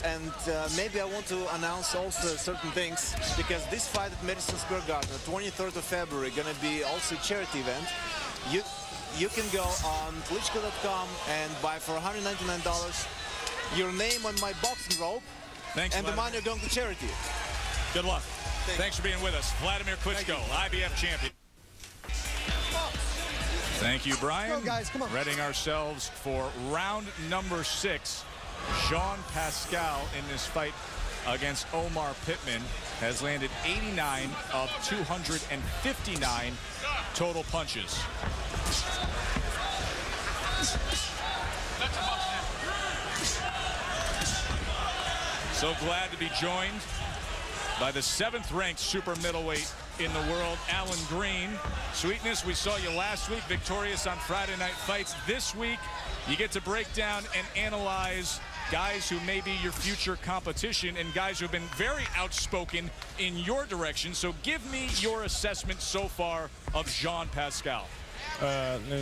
and maybe I want to announce also certain things, because this fight at Madison Square Garden, 23rd of February, gonna be also a charity event. You can go on Klitschko.com and buy for $199 your name on my boxing robe. Thanks, and Vladimir. the money are going to charity. Good luck. Thanks for being with us. Vladimir Klitschko, IBF champion. Thank you, Brian. Go, guys. Come on. Readying ourselves for round number 6. Jean Pascal in this fight against Omar Pittman has landed 89 of 259 total punches. So glad to be joined by the 7th-ranked super middleweight in the world, Alan Green. Sweetness, we saw you last week, victorious on Friday Night Fights. This week, you get to break down and analyze guys who may be your future competition and guys who have been very outspoken in your direction. So give me your assessment so far of Jean Pascal.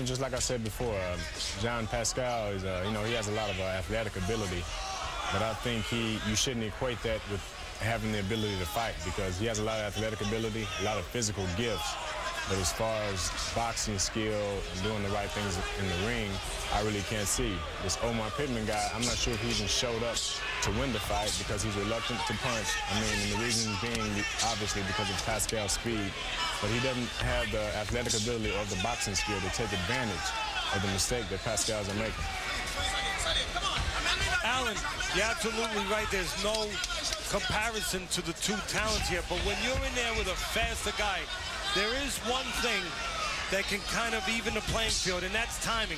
Just like I said before, Jean Pascal is, he has a lot of athletic ability, but I think you shouldn't equate that with having the ability to fight, because he has a lot of athletic ability, a lot of physical gifts. But as far as boxing skill and doing the right things in the ring, I really can't see. This Omar Pittman guy, I'm not sure if he even showed up to win the fight because he's reluctant to punch. I mean, and the reason being obviously because of Pascal's speed. But he doesn't have the athletic ability or the boxing skill to take advantage of the mistake that Pascal's are making. Alan, you're absolutely right. There's no comparison to the two talents here. But when you're in there with a faster guy, there is one thing that can kind of even the playing field, and that's timing.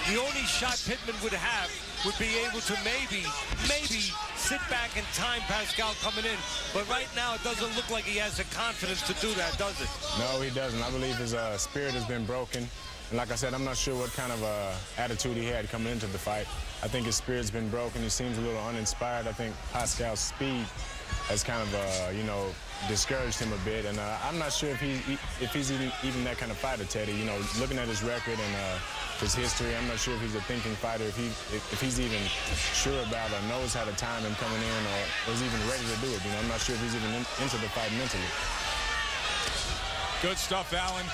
The only shot Pittman would have would be able to maybe sit back and time Pascal coming in. But right now, it doesn't look like he has the confidence to do that, does it? No, he doesn't. I believe his spirit has been broken. And like I said, I'm not sure what kind of attitude he had coming into the fight. I think his spirit's been broken. He seems a little uninspired. I think Pascal's speed has kind of, discouraged him a bit. And I'm not sure if he's even that kind of fighter, Teddy. Looking at his record and his history, I'm not sure if he's a thinking fighter, if he's even sure about or knows how to time him coming in or is even ready to do it. I'm not sure if he's even into the fight mentally. Good stuff, Alan.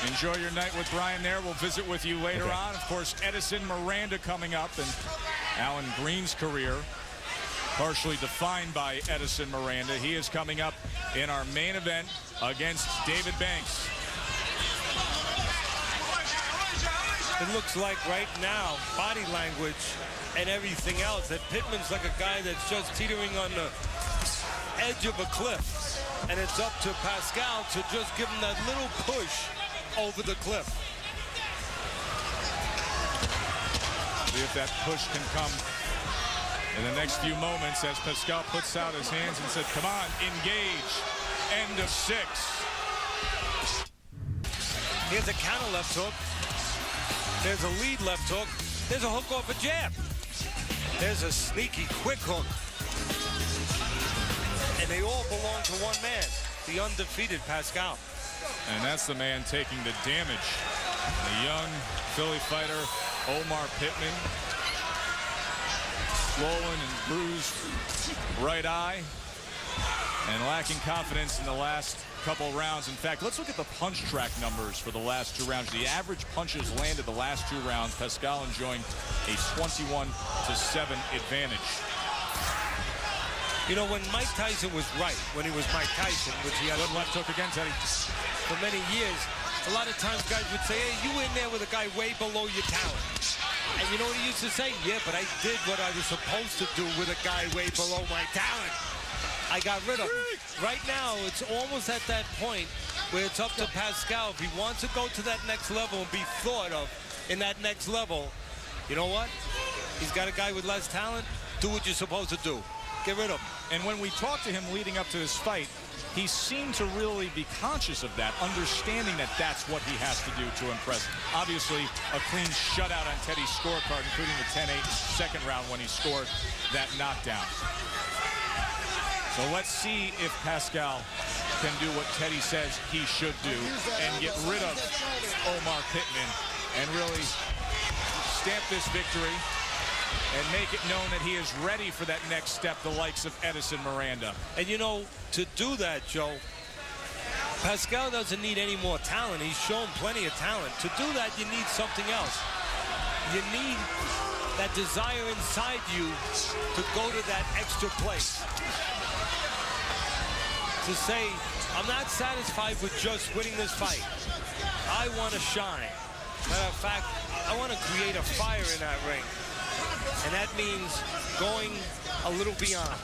Enjoy your night with Brian there. We'll visit with you later on. Of course, Edison Miranda coming up, and Alan Green's career partially defined by Edison Miranda. He is coming up in our main event against David Banks. It looks like right now, body language and everything else, that Pittman's like a guy that's just teetering on the edge of a cliff. And it's up to Pascal to just give him that little push over the cliff. See if that push can come in the next few moments as Pascal puts out his hands and said, come on, engage. End of 6. Here's a counter left hook. There's a lead left hook. There's a hook off a jab. There's a sneaky quick hook. And they all belong to one man, the undefeated Pascal. And that's the man taking the damage. The young Philly fighter, Omar Pittman. Swollen and bruised right eye. And lacking confidence in the last couple rounds. In fact, let's look at the punch track numbers for the last 2 rounds. The average punches landed the last 2 rounds. Pascal enjoying a 21-7 advantage. When Mike Tyson was right, when he was Mike Tyson, which he had good left hook again, Teddy. For many years, a lot of times guys would say, hey, you in there with a guy way below your talent. And you know what he used to say? Yeah, but I did what I was supposed to do with a guy way below my talent. I got rid of him. Right now, it's almost at that point where it's up to Pascal. If he wants to go to that next level and be thought of in that next level, you know what? He's got a guy with less talent. Do what you're supposed to do. Get rid of him. And when we talked to him leading up to this fight, he seemed to really be conscious of that, understanding that that's what he has to do to impress. Obviously, a clean shutout on Teddy's scorecard, including the 10-8 second round when he scored that knockdown. So let's see if Pascal can do what Teddy says he should do and get rid of Omar Pittman and really stamp this victory and make it known that he is ready for that next step, the likes of Edison Miranda. And you know, to do that, Joe, Pascal doesn't need any more talent. He's shown plenty of talent. To do that, you need something else. You need that desire inside you to go to that extra place. To say, I'm not satisfied with just winning this fight. I want to shine. Matter of fact, I want to create a fire in that ring. And that means going a little beyond.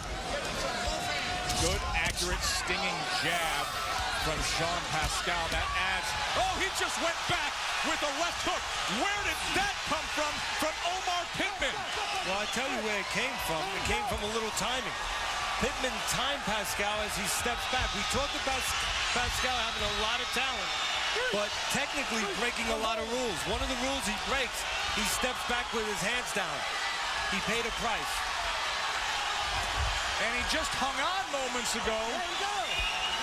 Good, accurate, stinging jab from Jean Pascal. That adds. Oh, he just went back with a left hook. Where did that come from Omar Pittman? Well, I tell you where it came from. It came from a little timing. Pittman timed Pascal as he steps back. We talked about Pascal having a lot of talent, but technically breaking a lot of rules. One of the rules he breaks, he steps back with his hands down. He paid a price. And he just hung on moments ago.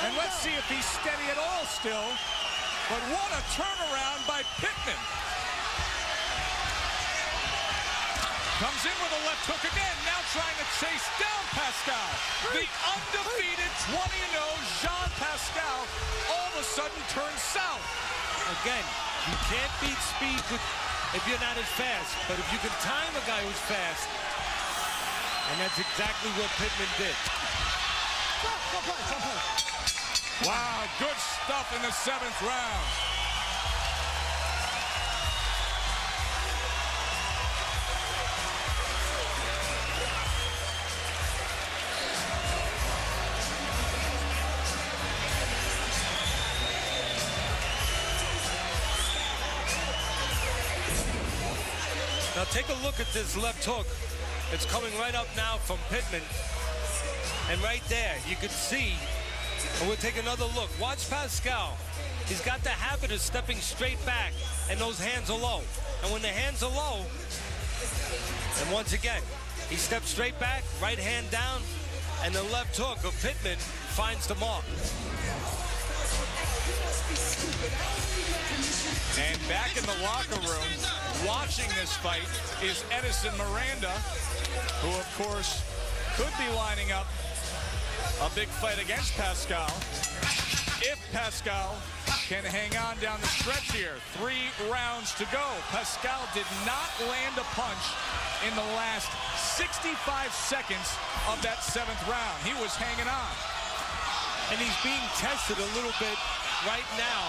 And let's see if he's steady at all still. But what a turnaround by Pittman. Comes in with a left hook again, now trying to chase down Pascal. The undefeated 20-0 Jean Pascal all of a sudden turns south. Again, you can't beat speed if you're not as fast. But if you can time a guy who's fast, and that's exactly what Pittman did. Wow, good stuff in the 7th round. Now take a look at this left hook. It's coming right up now from Pittman. And right there, you can see, and we'll take another look. Watch Pascal. He's got the habit of stepping straight back, and those hands are low. And when the hands are low, and once again, he steps straight back, right hand down, and the left hook of Pittman finds the mark. And back in the locker room, watching this fight, is Edison Miranda, who, of course, could be lining up a big fight against Pascal. If Pascal can hang on down the stretch here. 3 rounds to go. Pascal did not land a punch in the last 65 seconds of that 7th round. He was hanging on. And he's being tested a little bit right now.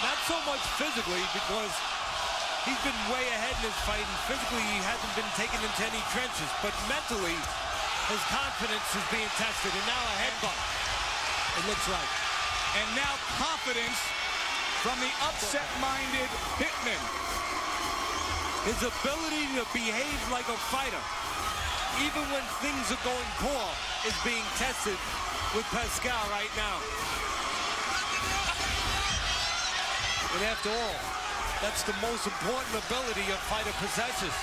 Not so much physically, because he's been way ahead in this fight, and physically he hasn't been taken into any trenches, but mentally his confidence is being tested. And now a headbutt, it looks like. And now confidence from the upset-minded Pittman. His ability to behave like a fighter, even when things are going poor, is being tested with Pascal right now. And after all, that's the most important ability a fighter possesses.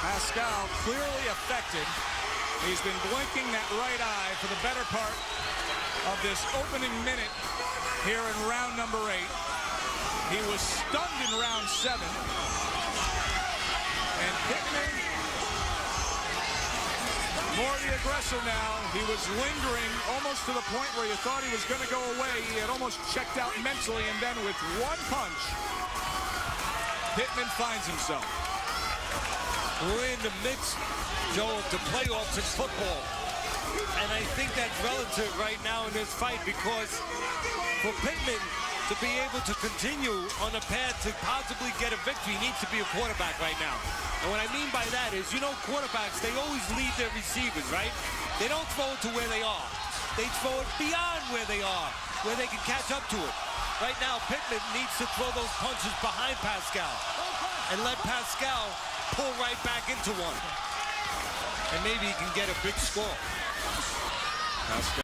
Pascal clearly affected. He's been blinking that right eye for the better part of this opening minute here in round number 8. He was stunned in round 7. And Pittman, more the aggressor now. He was lingering almost to the point where you thought he was going to go away. He had almost checked out mentally, and then with one punch, Pittman finds himself. We're in the midst, Joe, of the playoffs in football. And I think that's relative right now in this fight, because for Pittman to be able to continue on a path to possibly get a victory, he needs to be a quarterback right now. And what I mean by that is, you know, quarterbacks, they always lead their receivers, right? They don't throw it to where they are. They throw it beyond where they are, where they can catch up to it. Right now, Pittman needs to throw those punches behind Pascal and let Pascal pull right back into one. And maybe he can get a big score. Pascal.